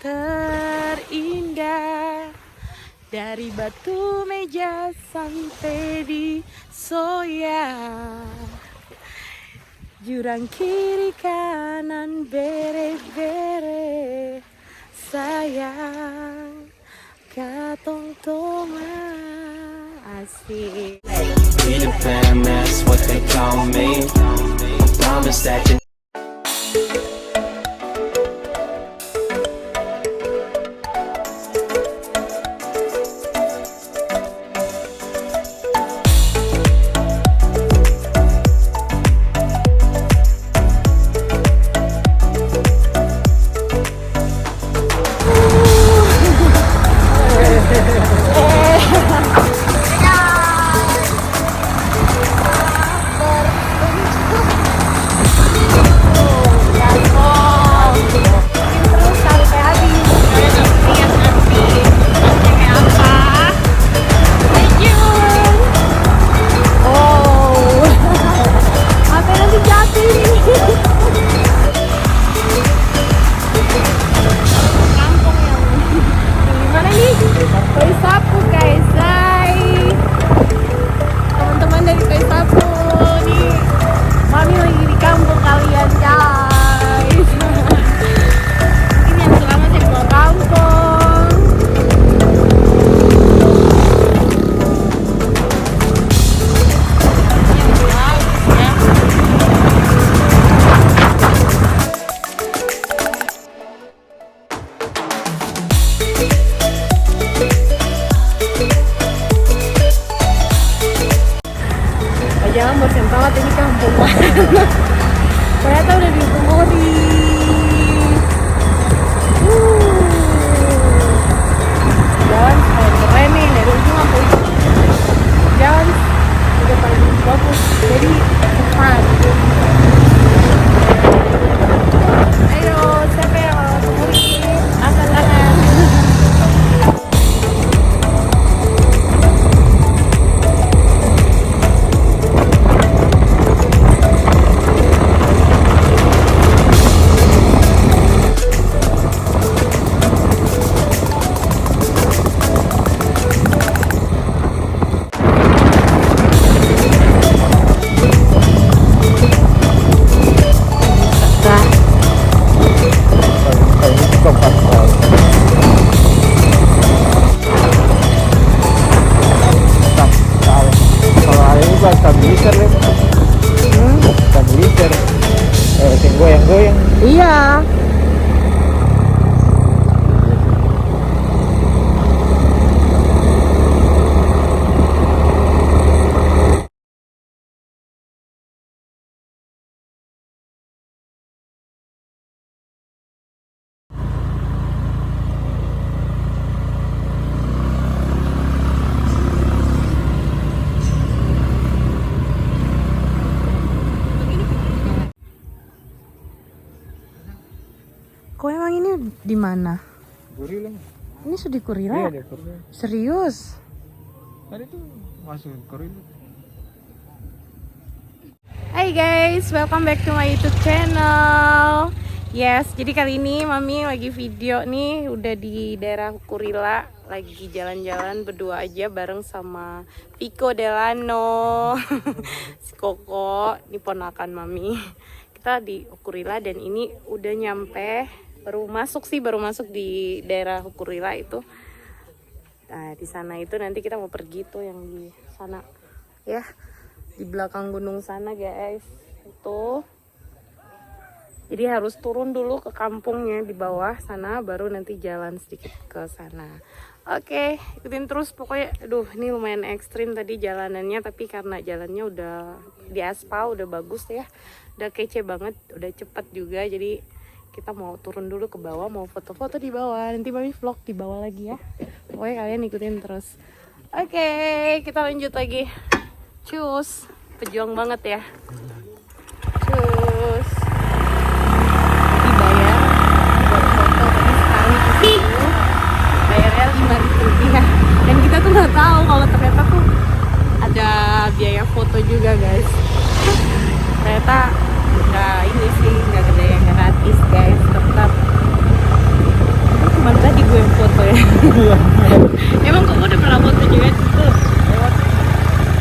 terindah, dari batu meja sampai di soya, jurang kiri kanan bere-bere, sayang katong toma asik. Be the fam, that's what they call me. I promise that you jangan bosan banget ini kampung. Ternyata udah di Bogori. Jalan keren nih dari ujung sampai ujung. Jalan udah paling bagus. Jadi cepat. Ayo, siapa yang mau Bogori? Angkat tangan. Goyang-goyang. Iya. Kok emang ini di mana? Kurila. Ini sudah di Kurila? Iya, di Kurila. Serius? Tadi tuh masuk Kurila. Hai guys, welcome back to my YouTube channel. Yes, jadi kali ini Mami lagi video nih, udah di daerah Kurila, lagi jalan-jalan berdua aja bareng sama Pico Delano, si Koko, ini ponakan Mami. Kita di Kurila dan ini udah nyampe, baru masuk di daerah Kurila itu. Nah, di sana itu nanti kita mau pergi tuh yang di sana ya. Di belakang gunung sana guys. Itu. Jadi harus turun dulu ke kampungnya di bawah sana baru nanti jalan sedikit ke sana. Oke, ikutin terus pokoknya. Aduh, ini lumayan ekstrim tadi jalanannya, tapi karena jalannya udah di aspal, udah bagus ya. Udah kece banget, udah cepet juga. Jadi kita mau turun dulu ke bawah, mau foto-foto di bawah. Nanti Mami vlog di bawah lagi ya. Pokoknya kalian ikutin terus. Oke, kita lanjut lagi. Cus, pejuang banget ya. Cus. Dibayar buat foto tapi sekali kesini bayarnya Rp5.000. Dan kita tuh nggak tahu kalau ternyata tuh ada biaya foto juga guys. Ternyata nggak ini sih, nggak ada yang gratis guys, tetap Emang kamu udah pernah foto juga di situ?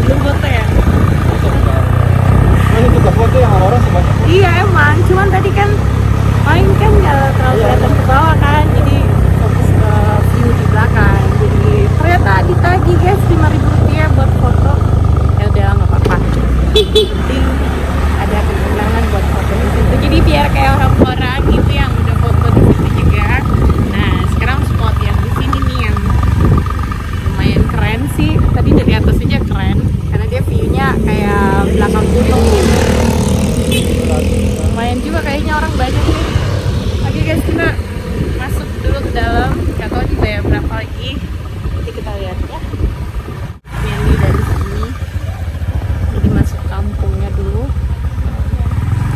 Belum foto ya? Masih juga foto yang orang sebanyak. Iya emang, cuman tadi kan main kan nggak terlalu kelihatan ke bawah kan, jadi fokus ke view di belakang. Jadi ternyata ditagih guys 5.000 rupiah buat foto. Ya udah nggak apa-apa. Penting ada kesenangan buat foto di situ. Jadi biar kayak orang-orang gitu yang udah foto di situ juga. Nah sekarang spot yang di sini nih yang lumayan keren sih. Tadi dari atas aja keren, karena dia view-nya kayak belakang gunung gitu. Lumayan juga kayaknya orang banyak nih. Oke guys, kita masuk dulu ke dalam. Gak tau dibayar berapa lagi. Nanti kita lihat ya. Ini dari sini. Jadi masuk kampungnya dulu.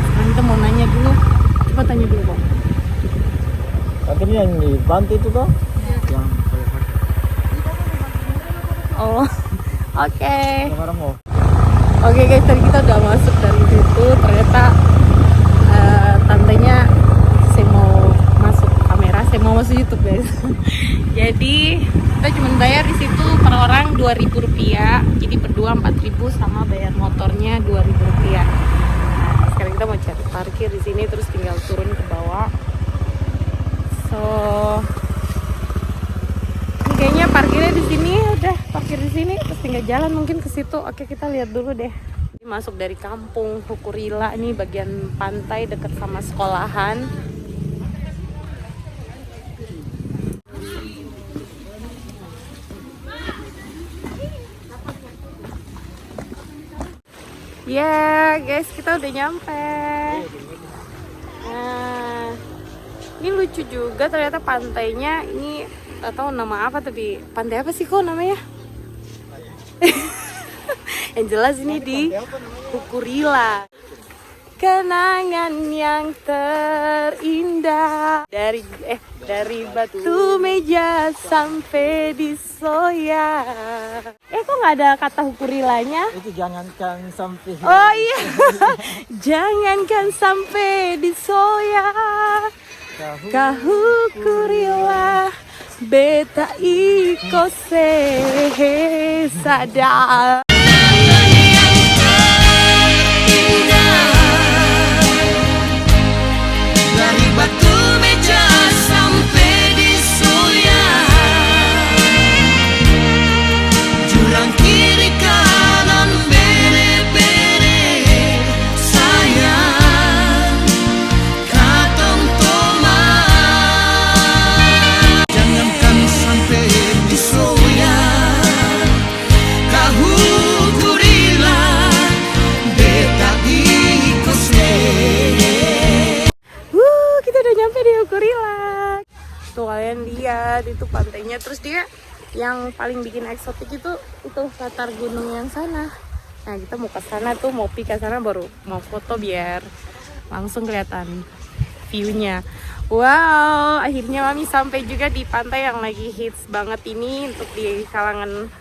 Sekarang kita mau nanya dulu. Coba tanya dulu Bang. Katanya yang di pantai itu kok? Yang kayak pakai. Oh, oke. Sekarang mau. Oke guys, tadi kita udah masuk dari situ. Ternyata tantenya saya mau masuk kamera, saya mau masuk YouTube guys. Jadi kita cuma bayar di situ per orang 2.000 rupiah. Jadi berdua 4.000 sama bayar motornya 2.000 rupiah. Nah, sekarang kita mau cari parkir di sini, terus tinggal turun ke bawah. So ini kayaknya parkirnya di sini, udah parkir di sini, terus tinggal jalan mungkin ke situ. Oke, kita lihat dulu deh. Masuk dari kampung Hukurila nih, bagian pantai dekat sama sekolahan. Ya guys, kita udah nyampe. Nah, ini lucu juga ternyata pantainya. Ini gak tahu nama apa, tapi pantai apa sih kok namanya? Yang jelas ini di Hukurila. Kenangan yang terindah dari batu meja sampai di Soya. Kok nggak ada kata Hukurilanya? Itu jangankan sampai. Oh iya, jangankan sampai di Soya. Kahukurila beta iko se sadar. Dari batu meja sampai di Soya, jurang kiri kanan bere-bere sayang katong tomat. Jangankan sampai di Soya, kahugurila beta ikose. Kita udah nyampe di Hukurila. Tuh kalian lihat itu pantainya, terus dia yang paling bikin eksotik itu latar gunung yang sana. Nah kita mau ke sana tuh, mau pi ke sana baru mau foto biar langsung kelihatan view-nya. Wow, akhirnya Mami sampai juga di pantai yang lagi hits banget ini untuk di kalangan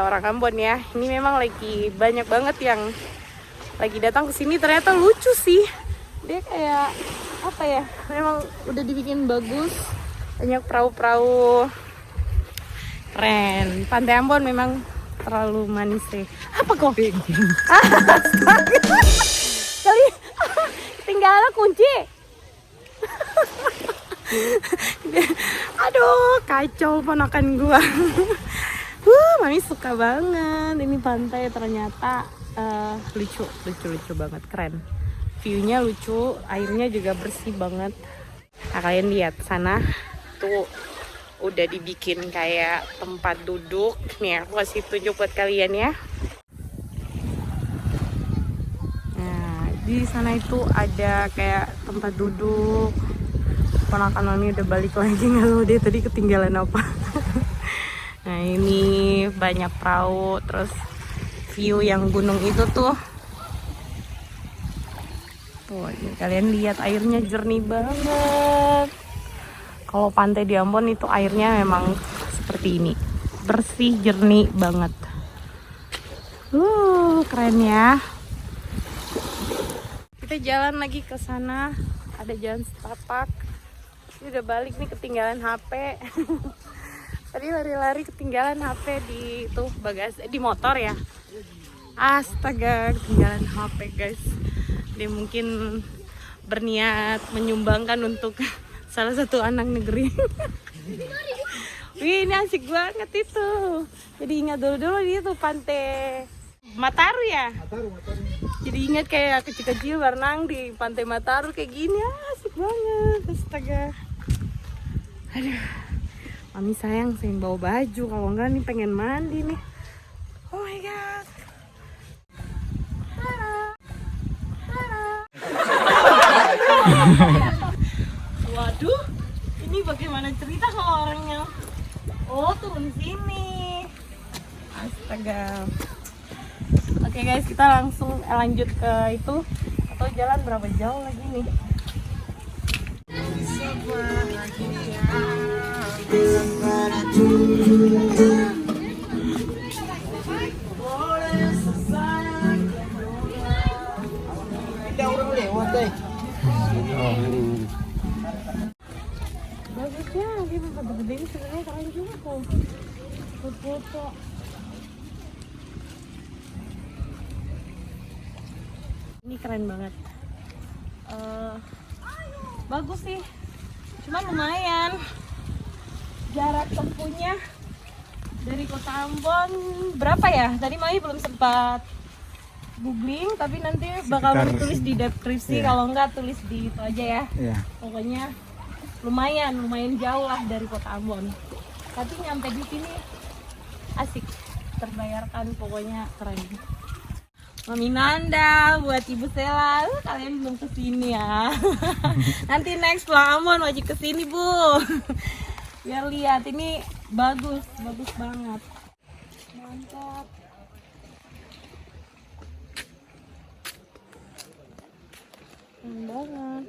orang Ambon ya. Ini memang lagi banyak banget yang lagi datang ke sini. Ternyata lucu sih. Dia kayak apa ya? Memang udah dibikin bagus. Banyak perahu-perahu. Keren. Pantai Ambon memang terlalu manis sih. Apa kok? Kali tinggal kunci. Aduh, kacau ponakan gua. Mami suka banget ini pantai, ternyata lucu banget, keren. View-nya lucu, airnya juga bersih banget. Nah, kalian lihat sana tuh udah dibikin kayak tempat duduk. Nih aku kasih tunjuk buat kalian ya. Nah, di sana itu ada kayak tempat duduk. Ponakan Mami udah balik lagi, nggak tahu dia tadi ketinggalan apa. Nah ini banyak perahu, terus view yang gunung itu tuh. Tuh kalian lihat airnya jernih banget. Kalau pantai di Ambon itu airnya memang seperti ini, bersih jernih banget. Keren ya. Kita jalan lagi ke sana, ada jalan setapak. Ini udah balik nih, ketinggalan HP. Tadi lari-lari ketinggalan HP di tuh bagasi, di motor ya. Astaga, ketinggalan HP guys. Dia mungkin berniat menyumbangkan untuk salah satu anak negeri. Wih, ini asik banget itu. Jadi ingat dulu dia tuh pantai Mataru ya. Jadi ingat kayak kecil-kecil berenang di pantai Mataru kayak gini, asik banget. Astaga. Aduh, mami sayang bawa baju, kalau enggak nih pengen mandi nih. Oh my god. Waduh, ini bagaimana cerita kalau orangnya? Oh, turun sini. Astaga. Oke guys, kita langsung lanjut ke itu. Atau jalan berapa jauh lagi nih? Ada orang lewat deh. Bagusnya dia gede-gede ini sebenarnya keren juga tuh. Foto. Ini keren banget. Bagus sih. Cuman lumayan. Jarak tempuhnya dari Kota Ambon berapa ya? Tadi Mami belum sempat googling, tapi nanti bakal Mami tulis di deskripsi. Kalau enggak tulis di itu aja ya. Pokoknya lumayan jauh lah dari Kota Ambon. Tapi nyampe di sini asik, terbayarkan, pokoknya keren. Mami Nanda buat Ibu Sela, kalian belum kesini ya. Nanti next pulang Ambon wajib kesini Bu. Biar lihat, ini bagus banget. Mantap. Keren banget.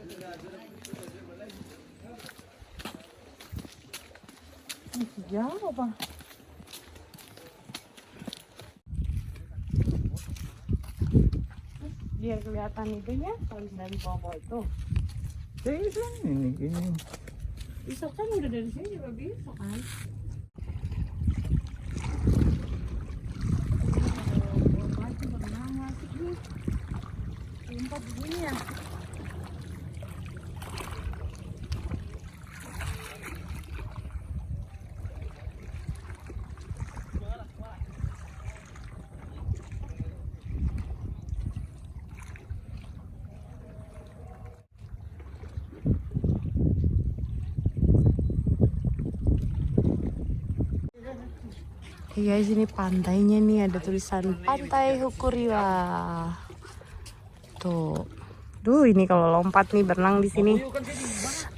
Masih jauh apa? Biar kelihatan itunya, kalau dari bawah itu. Ini. Bisa kan, udah dari sini juga bisa kan? Masih berenang masih nih. Tempat begini ya. Oke guys, ini pantainya nih, ada tulisan Pantai Hukuriwa. Tuh. Duh, ini kalau lompat nih berenang di sini.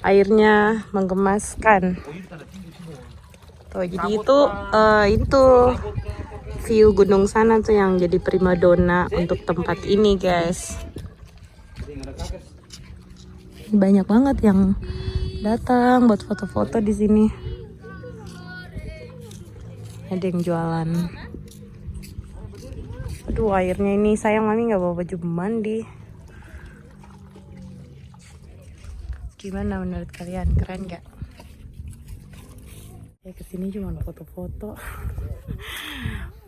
Airnya menggemaskan. Tuh, jadi itu view gunung sana tuh yang jadi primadona untuk tempat ini, guys. Banyak banget yang datang buat foto-foto di sini. Ada yang jualan. Aduh, airnya ini sayang Mami nggak bawa baju mandi. Gimana menurut kalian? Keren nggak? Ya kesini cuma foto-foto.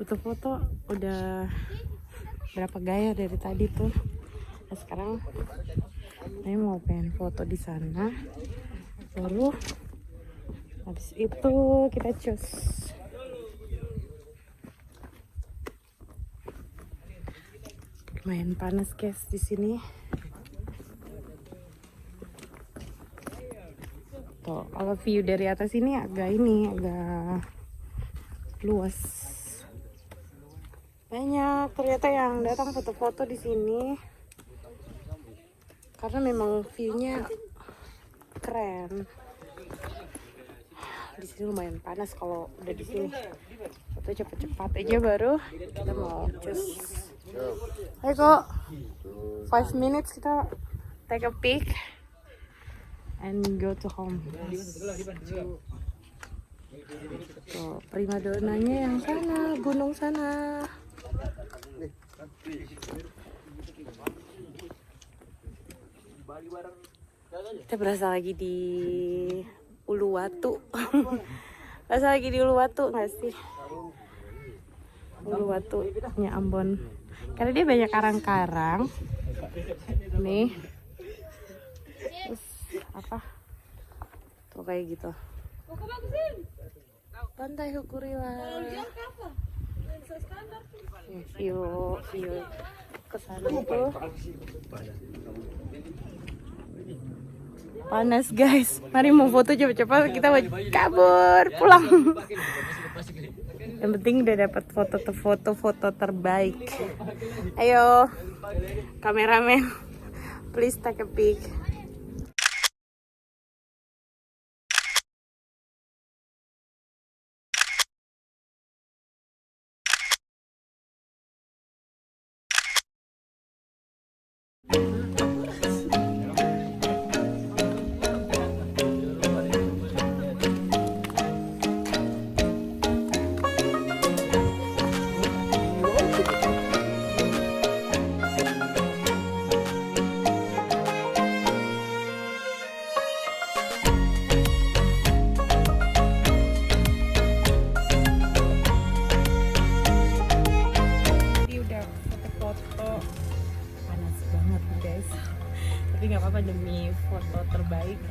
Foto-foto udah berapa gaya dari tadi tuh. Nah, sekarang saya mau pengen foto di sana. Baru habis itu kita cus. Lumayan panas guys di sini. Tuh, kalau view dari atas ini agak luas. Banyak ternyata yang datang foto-foto di sini. Karena memang view-nya keren. Di sini lumayan panas kalau udah di sini. Foto cepet-cepat aja baru kita mau cus. Ayo kok 5 minutes kita take a peek and go to home. Tuh, primadonanya yang sana, gunung sana. Kita berasa lagi di Uluwatu. Berasa lagi di Uluwatu nggak sih? Uluwatunya Ambon. Karena dia banyak karang-karang. Nih. Terus apa? Tuh kayak gitu. Pantai Hukurila. View ke sana tuh. Panas guys. Mari mau foto cepet-cepet, kita mau kabur pulang. Yang penting udah dapat foto terbaik. Ayo kameramen, please take a pic. Tapi nggak apa-apa demi foto terbaik.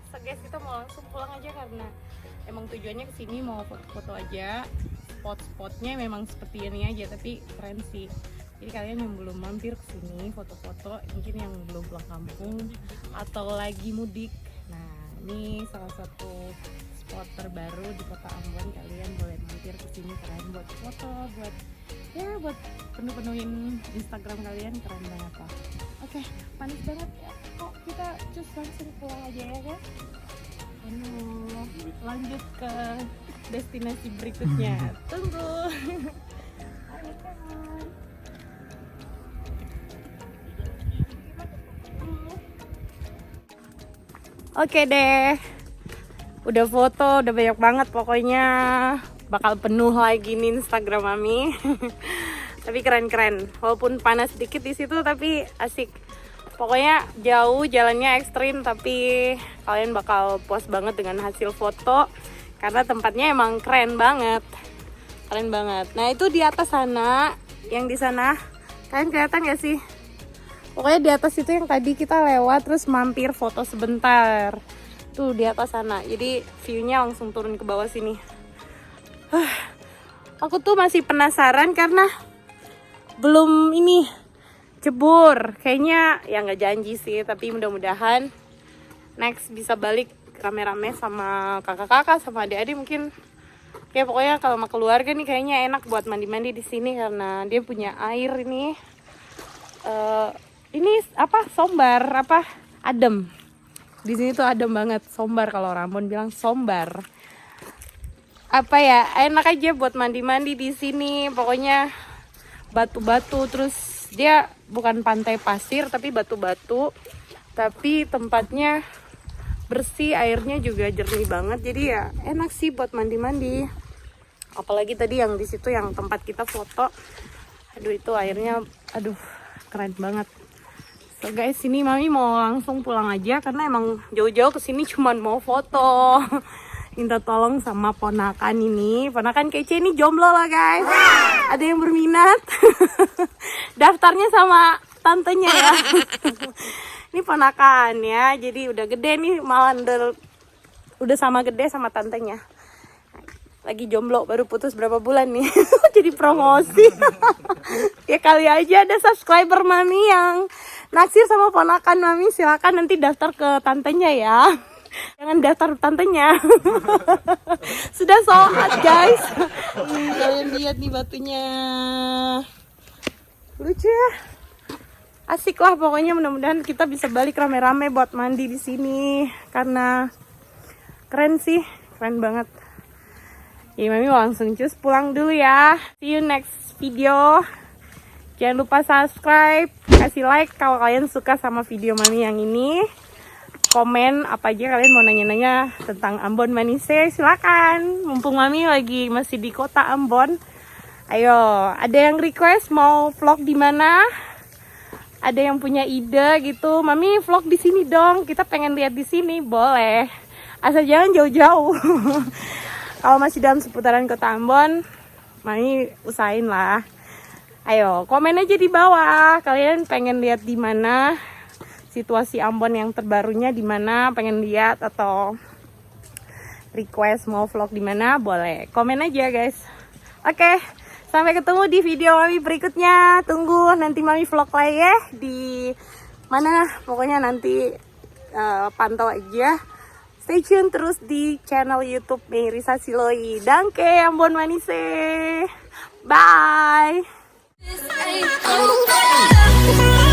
So guys, kita mau langsung pulang aja karena emang tujuannya kesini mau foto-foto aja. Spot-spotnya memang seperti ini aja, tapi keren sih. Jadi kalian yang belum mampir kesini foto-foto, mungkin yang belum pulang kampung atau lagi mudik, nah ini salah satu spot terbaru di kota Ambon. Kalian boleh mampir kesini, keren buat foto, buat penuhin Instagram kalian, keren banget lah. Oke, panas banget ya. Kok kita just langsung pulang aja ya kan? Lanjut ke destinasi berikutnya. Tunggu. Ayo kawan. Oke deh. Udah foto, udah banyak banget pokoknya. Bakal penuh lagi nih Instagram Mami. Tapi keren-keren. Walaupun panas sedikit di situ tapi asik. Pokoknya jauh, jalannya ekstrim, tapi kalian bakal puas banget dengan hasil foto karena tempatnya emang keren banget. Keren banget. Nah, itu di atas sana, yang di sana. Kalian kelihatan gak sih? Pokoknya di atas itu yang tadi kita lewat terus mampir foto sebentar. Tuh di atas sana. Jadi view-nya langsung turun ke bawah sini. Aku tuh masih penasaran karena belum ini jebur. Kayaknya ya nggak janji sih, tapi mudah-mudahan next bisa balik rame-rame sama kakak-kakak sama adik-adik mungkin. Kayak pokoknya kalau sama keluarga nih kayaknya enak buat mandi-mandi di sini karena dia punya air ini. Ini apa? Sombar apa? Adem. Di sini tuh adem banget, sombar kalau orang Ambon bilang sombar. Apa ya? Enak aja buat mandi-mandi di sini. Pokoknya batu-batu, terus dia bukan pantai pasir tapi batu-batu. Tapi tempatnya bersih, airnya juga jernih banget. Jadi ya enak sih buat mandi-mandi. Apalagi tadi yang di situ yang tempat kita foto. Aduh itu airnya aduh keren banget. So guys, sini Mami mau langsung pulang aja karena emang jauh-jauh kesini cuman mau foto. Minta tolong sama ponakan ini. Ponakan kece ini jomblo lah guys. Ada yang berminat? Daftarnya sama tantenya ya. Ini ponakan ya. Jadi udah gede nih, malah udah sama gede sama tantenya. Lagi jomblo, baru putus berapa bulan nih. Jadi promosi. Ya kali aja ada subscriber Mami yang naksir sama ponakan Mami, silakan nanti daftar ke tantenya ya. Jangan daftar tantenya. Sudah soat guys. Kalian lihat nih batunya. Lucu ya. Asik lah pokoknya, mudah-mudahan kita bisa balik rame-rame buat mandi di sini karena keren sih, keren banget. Ya Mami langsung cus pulang dulu ya. See you next video. Jangan lupa subscribe, kasih like kalau kalian suka sama video Mami yang ini. Komen apa aja kalian mau nanya-nanya tentang Ambon Manise, silakan. Mumpung Mami lagi masih di kota Ambon. Ayo, ada yang request mau vlog di mana? ada yang punya ide gitu, Mami vlog di sini dong, kita pengen lihat di sini, boleh. Asal jangan jauh-jauh. Kalau masih dalam seputaran Kota Ambon, Mami usahain lah. Ayo, komen aja di bawah. Kalian pengen lihat di mana situasi Ambon yang terbarunya, di mana pengen lihat atau request mau vlog di mana, boleh. Komen aja, guys. Oke. Sampai ketemu di video Mami berikutnya. Tunggu nanti Mami vlog lagi ya di mana. Pokoknya nanti pantau aja. Stay tune terus di channel YouTube Merisa Siloi. Danke Ambon Manise. Bye. This ain't over.